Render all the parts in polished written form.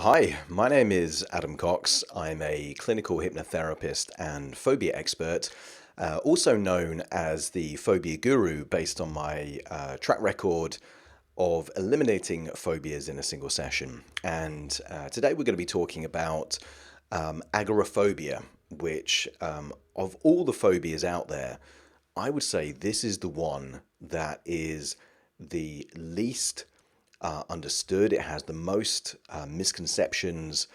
Hi, my name is Adam Cox. I'm a clinical hypnotherapist and phobia expert, also known as the Phobia Guru, based on my track record of eliminating phobias in a single session. And today we're going to be talking about agoraphobia, which, of all the phobias out there, I would say this is the one that is the least understood. It has the most misconceptions,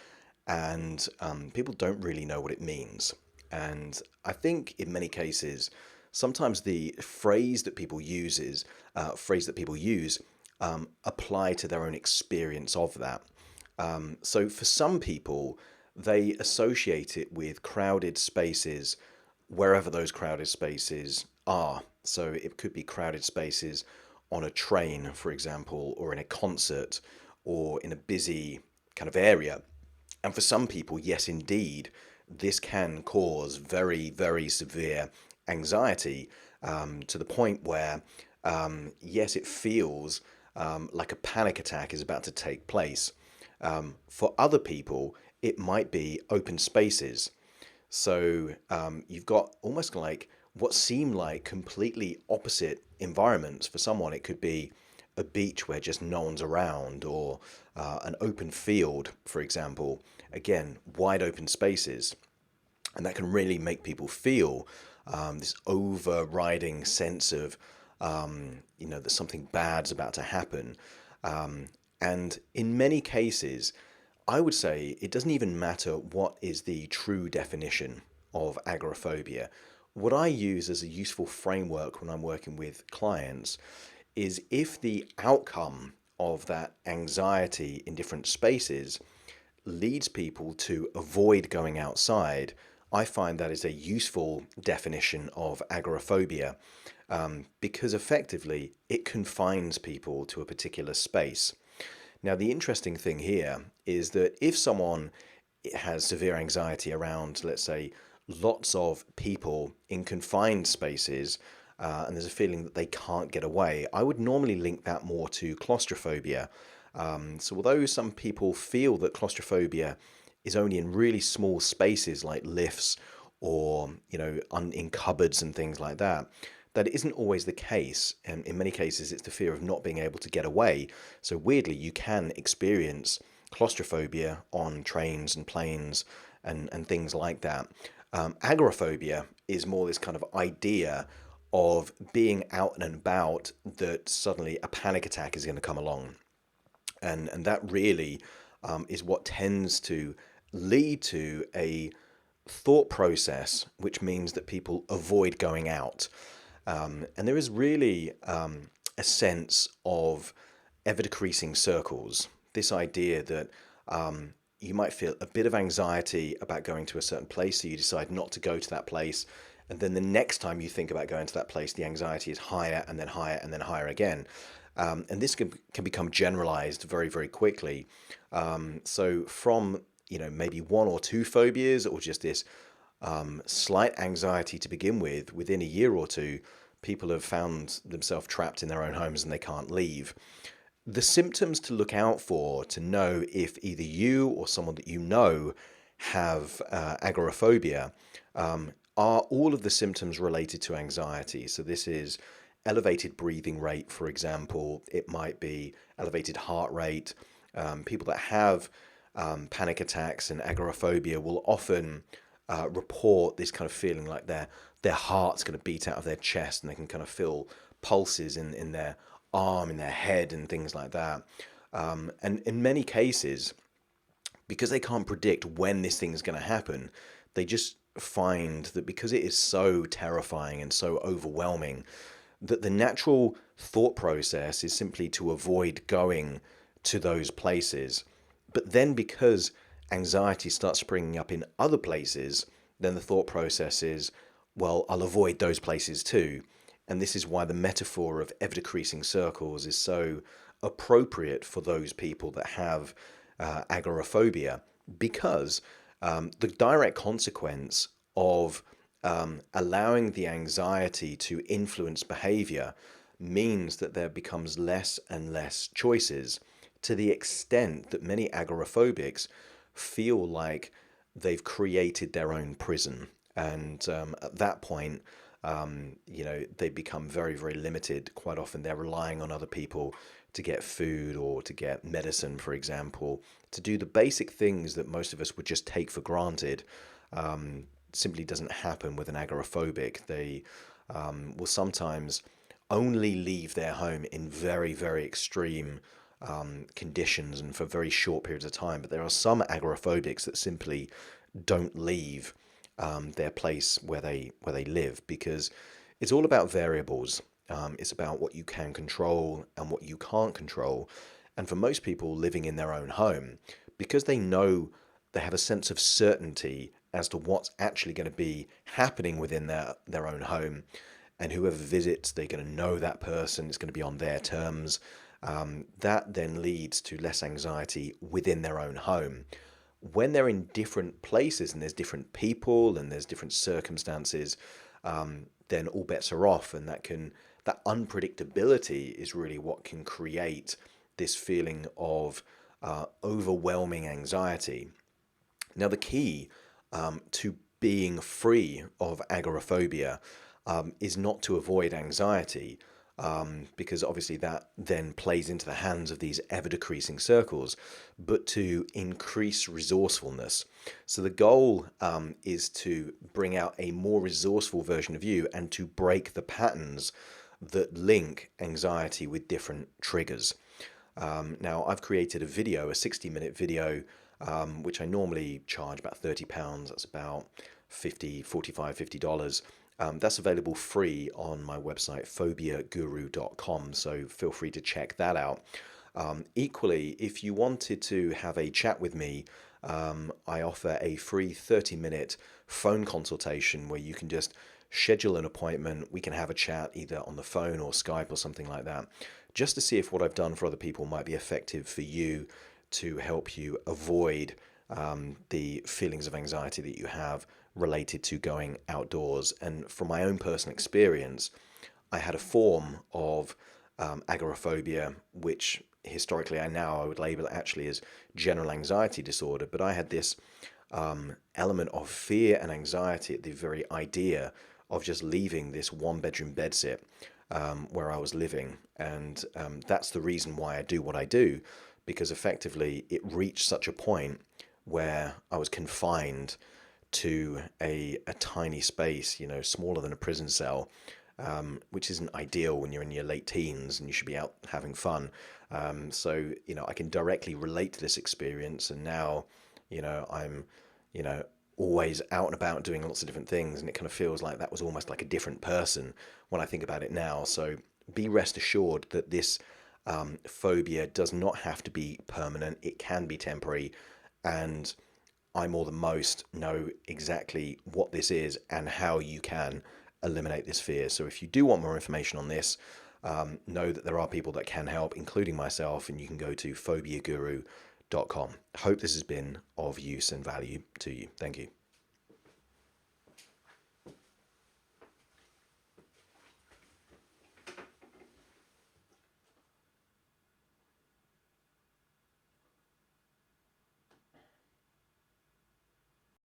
and people don't really know what it means. And I think in many cases, sometimes the phrase that people use apply to their own experience of that. So for some people, they associate it with crowded spaces wherever those crowded spaces are. So it could be crowded spaces on a train, for example, or in a concert, or in a busy kind of area. And for some people, yes, indeed, this can cause very, very severe anxiety, to the point where, yes, it feels like a panic attack is about to take place. For other people, it might be open spaces. So you've got almost like what seem like completely opposite environments. For someone, it could be a beach where just no one's around, or an open field, for example. Again, wide open spaces. And that can really make people feel this overriding sense of, that something bad's about to happen. And in many cases, I would say it doesn't even matter what is the true definition of agoraphobia. What I use as a useful framework when I'm working with clients is, if the outcome of that anxiety in different spaces leads people to avoid going outside, I find that is a useful definition of agoraphobia, because effectively it confines people to a particular space. Now, the interesting thing here is that if someone has severe anxiety around, let's say, lots of people in confined spaces, and there's a feeling that they can't get away, I would normally link that more to claustrophobia. So although some people feel that claustrophobia is only in really small spaces like lifts, or in cupboards and things like that, that isn't always the case. And in many cases, it's the fear of not being able to get away. So weirdly, you can experience claustrophobia on trains and planes and things like that. Agoraphobia is more this kind of idea of being out and about, that suddenly a panic attack is going to come along. And that really is what tends to lead to a thought process, which means that people avoid going out. And there is really a sense of ever decreasing circles. This idea that you might feel a bit of anxiety about going to a certain place, so you decide not to go to that place. And then the next time you think about going to that place, the anxiety is higher and then higher and then higher again. And this can become generalized very, very quickly. So from, maybe one or two phobias, or just this slight anxiety to begin with, within a year or two, people have found themselves trapped in their own homes and they can't leave. The symptoms to look out for to know if either you or someone that you know have agoraphobia are all of the symptoms related to anxiety. So this is elevated breathing rate, for example. It might be elevated heart rate. People that have panic attacks and agoraphobia will often report this kind of feeling like their heart's going to beat out of their chest, and they can kind of feel pulses in their arm, in their head, and things like that. And in many cases, because they can't predict when this thing is going to happen, they just find that because it is so terrifying and so overwhelming, that the natural thought process is simply to avoid going to those places. But then, because anxiety starts springing up in other places, then the thought process is, well, I'll avoid those places too. And this is why the metaphor of ever decreasing circles is so appropriate for those people that have agoraphobia, because the direct consequence of allowing the anxiety to influence behavior means that there becomes less and less choices. to the extent that many agoraphobics feel like they've created their own prison. And at that point, they become very, very limited. Quite often, they're relying on other people to get food or to get medicine, for example, to do the basic things that most of us would just take for granted. Simply doesn't happen with an agoraphobic. They will sometimes only leave their home in very, very extreme conditions and for very short periods of time. But there are some agoraphobics that simply don't leave their place where they live, because it's all about variables. It's about what you can control and what you can't control. And for most people living in their own home, because they know they have a sense of certainty as to what's actually going to be happening within their own home, and whoever visits, they're going to know that person, it's going to be on their terms. That then leads to less anxiety within their own home. When they're in different places and there's different people and there's different circumstances, then all bets are off, and that unpredictability is really what can create this feeling of overwhelming anxiety. Now, the key to being free of agoraphobia is not to avoid anxiety, because obviously that then plays into the hands of these ever decreasing circles, but to increase resourcefulness. So the goal is to bring out a more resourceful version of you and to break the patterns that link anxiety with different triggers. Now, I've created a video, a 60-minute video, which I normally charge about £30. That's about $50. That's available free on my website, phobiaguru.com, so feel free to check that out. Equally, if you wanted to have a chat with me, I offer a free 30-minute phone consultation where you can just schedule an appointment. We can have a chat either on the phone or Skype or something like that, just to see if what I've done for other people might be effective for you to help you avoid the feelings of anxiety that you have related to going outdoors. And from my own personal experience, I had a form of agoraphobia, which historically I would label it actually as general anxiety disorder. But I had this element of fear and anxiety at the very idea of just leaving this one-bedroom bedsit where I was living. And that's the reason why I do what I do, because effectively it reached such a point where I was confined to a tiny space, smaller than a prison cell, which isn't ideal when you're in your late teens and you should be out having fun. So I can directly relate to this experience, and now, I'm, always out and about doing lots of different things, and it kind of feels like that was almost like a different person when I think about it now. So be rest assured that this phobia does not have to be permanent. It can be temporary, and I more than most know exactly what this is and how you can eliminate this fear. So if you do want more information on this, know that there are people that can help, including myself, and you can go to phobiaguru.com. Hope this has been of use and value to you. Thank you.